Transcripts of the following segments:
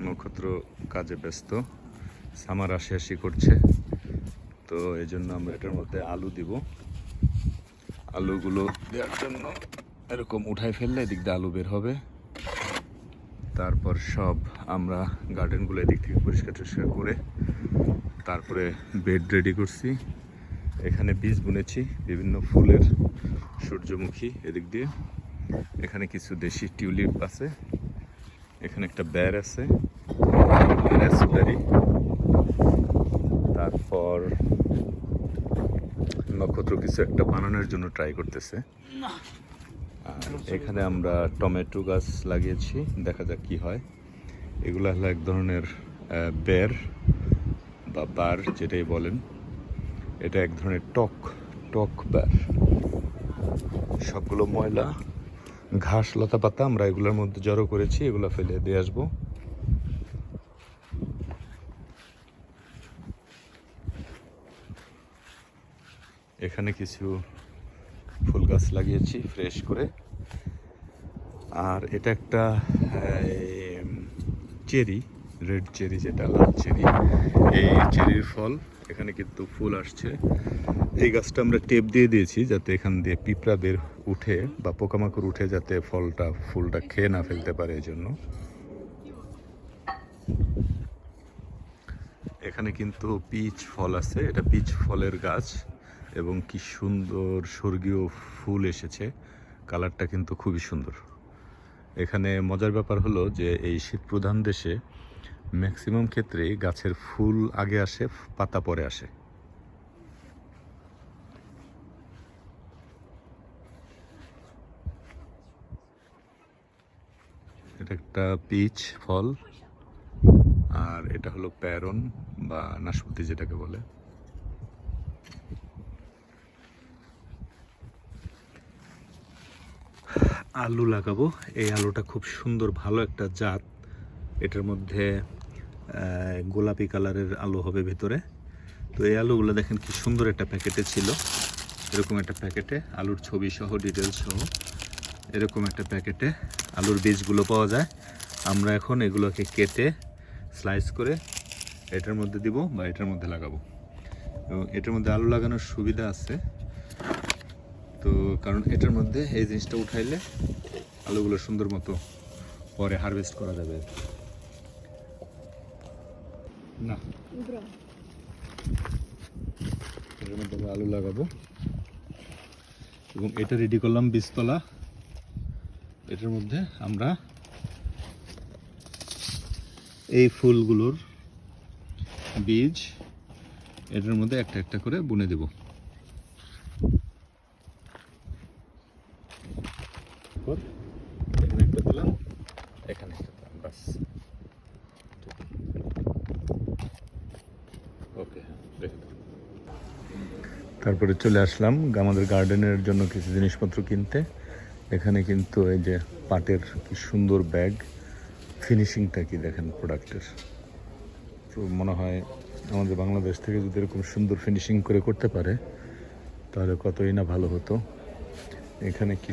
নক্ষত্র কাজে ব্যস্ত, সামার আসি করছে, তো এই জন্য আমরা এটার মধ্যে আলু দিব। আলুগুলো দেওয়ার জন্য এরকম উঠাই ফেললে এদিক দিয়ে আলু বের হবে। তারপর সব আমরা গার্ডেনগুলো এদিক থেকে পরিষ্কার টরিষ্কার করে তারপরে বেড রেডি করছি। এখানে বীজ বুনেছি বিভিন্ন ফুলের, সূর্যমুখী এদিক দিয়ে। এখানে কিছু দেশি টিউলিপ আছে, এখানে একটা বের আছে, রেসবেরি। তারপর নক্ষত্র কিছু একটা বানানোর জন্য ট্রাই করতেছে। এখানে আমরা টমেটো গাছ লাগিয়েছি, দেখা যাক কি হয়। এগুলো হলো এক ধরনের বের বা বার যেটাই বলেন, এটা এক ধরনের টক বের। সবগুলো ময়লা ঘাস লতা পাতা আমরা এগুলোর মধ্যে জড়ো করেছি, এগুলো ফেলে দিয়ে আসবো। এখানে কিছু ফুল গাছ লাগিয়েছি ফ্রেশ করে। আর এটা একটা চেরি, রেড চেরি, যেটা লাল চেরি, এই চেরির ফল। এখানে কিন্তু ফুল আসছে। এই গাছটা আমরা টেপ দিয়ে দিয়েছি যাতে এখান দিয়ে পিঁপড়া বের উঠে বা পোকামাকড় উঠে যাতে ফুলটা খেয়ে না ফেলতে পারে, এই জন্য। এখানে কিন্তু পিচ ফল আছে, এটা পিচ ফলের গাছ এবং কি সুন্দর স্বর্গীয় ফুল এসেছে, কালারটা কিন্তু খুবই সুন্দর। এখানে মজার ব্যাপার হলো যে এই শীত প্রধান দেশে ম্যাক্সিমাম ক্ষেত্রেই গাছের ফুল আগে আসে, পাতা পরে আসে। এটা একটা পিচ ফল, আর এটা হলো প্যারন বা নাশপাতি যেটাকে বলে। আলু লাগাবো। এই আলুটা খুব সুন্দর, ভালো একটা জাত। এটার মধ্যে গোলাপি কালারের আলু হবে ভেতরে। তো এই আলুগুলো দেখেন কি সুন্দর একটা প্যাকেটে ছিল, এরকম একটা প্যাকেটে আলুর ছবি সহ, ডিটেলস সহ এরকম একটা প্যাকেটে আলুর বীজগুলো পাওয়া যায়। আমরা এখন এগুলোকে কেটে স্লাইস করে এটার মধ্যে দিব বা এটার মধ্যে লাগাবো। এবং এটার মধ্যে আলু লাগানোর সুবিধা আছে, তো কারণ এটার মধ্যে এই জিনিসটা উঠাইলে আলুগুলো সুন্দর মতো পরে হারভেস্ট করা যাবে। না, এটার মধ্যে আলু লাগাবো এবং এটা রেডি করলাম বীজতলা। এটার মধ্যে আমরা এই ফুলগুলোর বীজ এটার মধ্যে একটা একটা করে বুনে দেব। এখানে একটা দিলাম, এখানে একটা দিলাম, বাস। ওকে, রেখে দাও। তারপরে চলে আসলাম আমাদের গার্ডেনের জন্য কিছু জিনিসপত্র কিনতে। এখানে কিন্তু এই যে পাটের কি সুন্দর ব্যাগ, ফিনিশিংটা কি দেখেন প্রোডাক্টের। তো মনে হয় আমাদের বাংলাদেশ থেকে যদি এরকম সুন্দর ফিনিশিং করে করতে পারে তাহলে কতই না ভালো হতো। এখানে কি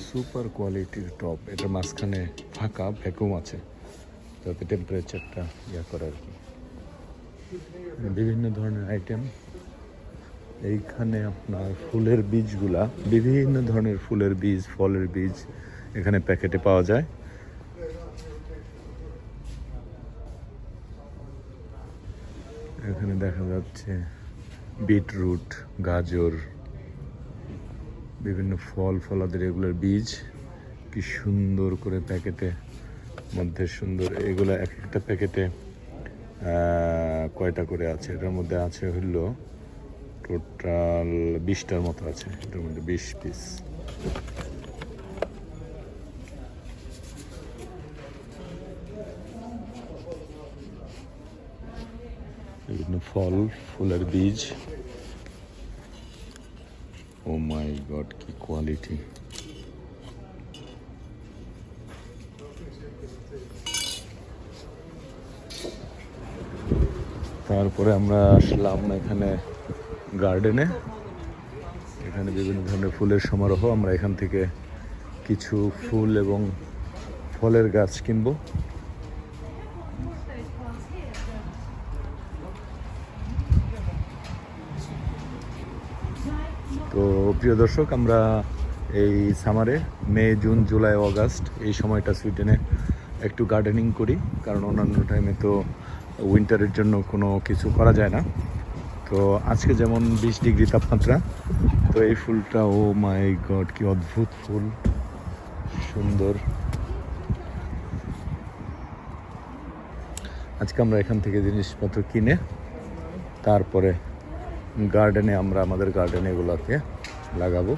সুপার কোয়ালিটির টপ, এটার মাঝখানে ফাঁকা ভ্যাকুয়াম আছে যাতে টেম্পারেচারটা করে আর কি। বিভিন্ন ধরনের আইটেম। এইখানে আপনার ফুলের বীজগুলা, বিভিন্ন ধরনের ফুলের বীজ, ফলের বীজ এখানে প্যাকেটে পাওয়া যায়। এখানে দেখা যাচ্ছে বিটরুট, গাজর, বিভিন্ন ফলাদের এগুলোর বীজ কি সুন্দর করে প্যাকেটে মধ্যে সুন্দর। এগুলো এক একটা প্যাকেটে কয়টা করে আছে, এটার মধ্যে আছে হলো টোটাল 20টার মতো আছে, এটার মধ্যে 20 পিস। বিভিন্ন ফুলের বীজ। ও মাই গড, কি কোয়ালিটি! তারপরে আমরা আসলাম এখানে গার্ডেনে। এখানে বিভিন্ন ধরনের ফুলের সমারোহ। আমরা এখান থেকে কিছু ফুল এবং ফলের গাছ কিনবো। তো প্রিয় দর্শক, আমরা এই সামারে মে, জুন, জুলাই, অগাস্ট এই সময়টা সুইডেনে একটু গার্ডেনিং করি, কারণ অন্যান্য টাইমে তো উইন্টারের জন্য কোনো কিছু করা যায় না। তো আজকে যেমন 20 ডিগ্রি তাপমাত্রা, তো এই ফুলটা, ও মাই গড, কি অদ্ভুত ফুল, সুন্দর। আজকে আমরা এখান থেকে জিনিসপত্র কিনে তারপরে গার্ডেনে, আমরা আমাদের গার্ডেনে এগুলোকে লাগাবো।